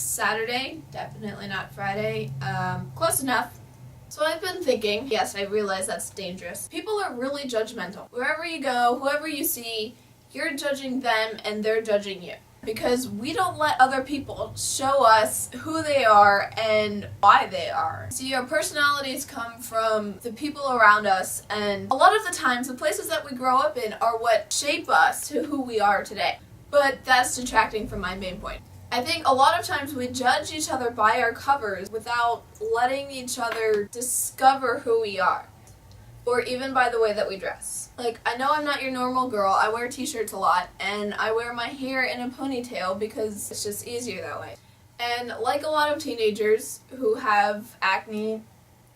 Saturday, definitely not Friday. Close enough. So I've been thinking, yes, I realize that's dangerous. People are really judgmental. Wherever you go, whoever you see, you're judging them and they're judging you. Because we don't let other people show us who they are and why they are. See, our personalities come from the people around us, and a lot of the times the places that we grow up in are what shape us to who we are today. But that's detracting from my main point. I think a lot of times we judge each other by our covers without letting each other discover who we are. Or even by the way that we dress. Like, I know I'm not your normal girl. I wear t-shirts a lot, and I wear my hair in a ponytail because it's just easier that way. And like a lot of teenagers who have acne,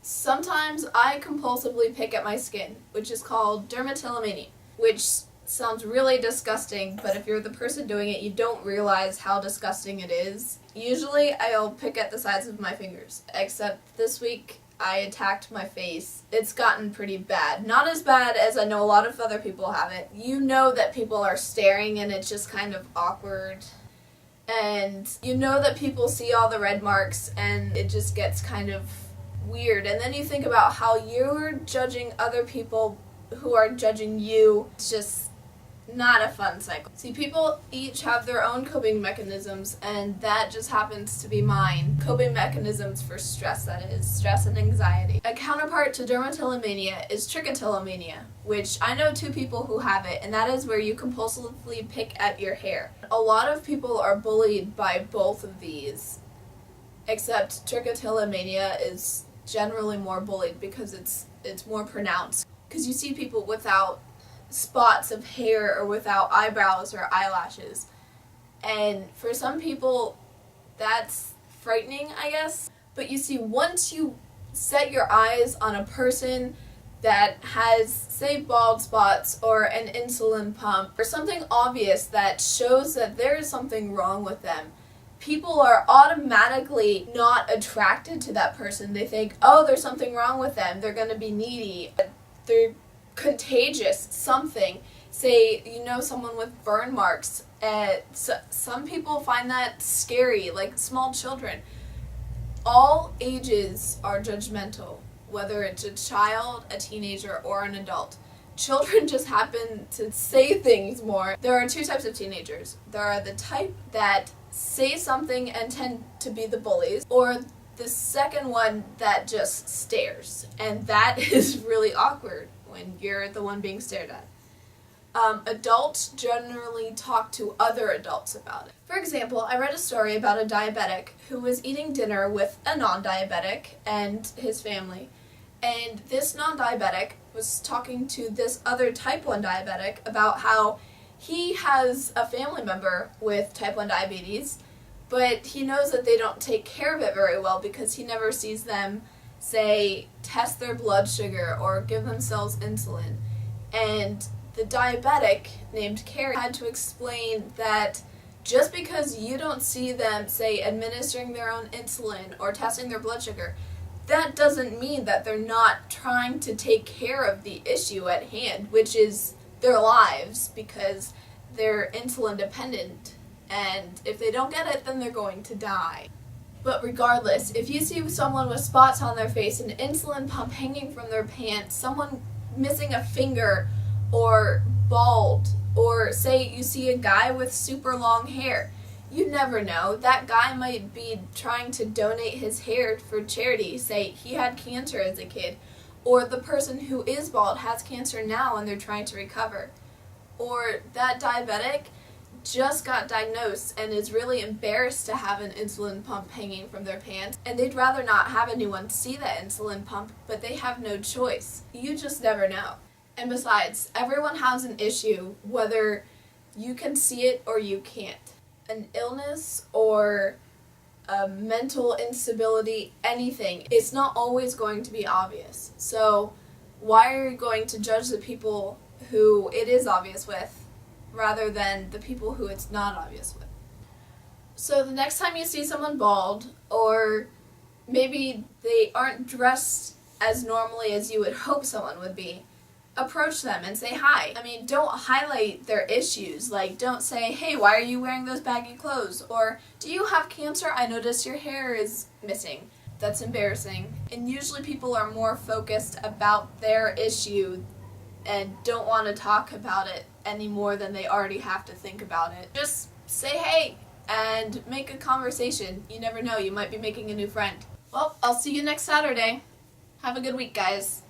sometimes I compulsively pick at my skin, which is called dermatillomania, which sounds really disgusting, but if you're the person doing it, you don't realize how disgusting it is. Usually, I'll pick at the sides of my fingers, except this week, I attacked my face. It's gotten pretty bad. Not as bad as I know a lot of other people have it. You know that people are staring and it's just kind of awkward. And you know that people see all the red marks and it just gets kind of weird. And then you think about how you're judging other people who are judging you. It's just not a fun cycle. See, people each have their own coping mechanisms, and that just happens to be mine. Coping mechanisms for stress, that is, stress and anxiety. A counterpart to dermatillomania is trichotillomania, which I know two people who have it, and that is where you compulsively pick at your hair. A lot of people are bullied by both of these, except trichotillomania is generally more bullied because it's more pronounced. Because you see people without spots of hair or without eyebrows or eyelashes. And for some people, that's frightening, I guess. But you see, once you set your eyes on a person that has, say, bald spots or an insulin pump or something obvious that shows that there is something wrong with them, people are automatically not attracted to that person. They think, oh, there's something wrong with them. They're going to be needy. They're contagious, something. Say, you know, someone with burn marks. Some people find that scary, like small children. All ages are judgmental, whether it's a child, a teenager, or an adult. Children just happen to say things more. There are two types of teenagers. There are the type that say something and tend to be the bullies, or the second one that just stares, and that is really awkward when you're the one being stared at. Adults generally talk to other adults about it. For example, I read a story about a diabetic who was eating dinner with a non-diabetic and his family, and this non-diabetic was talking to this other type 1 diabetic about how he has a family member with type 1 diabetes, but he knows that they don't take care of it very well because he never sees them, say, test their blood sugar or give themselves insulin. And the diabetic, named Carrie, had to explain that just because you don't see them, say, administering their own insulin or testing their blood sugar, that doesn't mean that they're not trying to take care of the issue at hand, which is their lives, because they're insulin dependent. And if they don't get it, then they're going to die. But regardless, if you see someone with spots on their face, an insulin pump hanging from their pants, someone missing a finger, or bald, or say you see a guy with super long hair, you never know. That guy might be trying to donate his hair for charity. Say he had cancer as a kid, or the person who is bald has cancer now and they're trying to recover. Or that diabetic just got diagnosed and is really embarrassed to have an insulin pump hanging from their pants, and they'd rather not have anyone see that insulin pump, but they have no choice. You just never know. And besides, everyone has an issue, whether you can see it or you can't. An illness or a mental instability, anything, it's not always going to be obvious. So why are you going to judge the people who it is obvious with rather than the people who it's not obvious with? So the next time you see someone bald, or maybe they aren't dressed as normally as you would hope someone would be, approach them and say hi. I mean, don't highlight their issues. Like, don't say, hey, why are you wearing those baggy clothes? Or, do you have cancer? I noticed your hair is missing. That's embarrassing. And usually people are more focused about their issue and don't want to talk about it any more than they already have to think about it. Just say hey and make a conversation. You never know, you might be making a new friend. Well, I'll see you next Saturday. Have a good week, guys.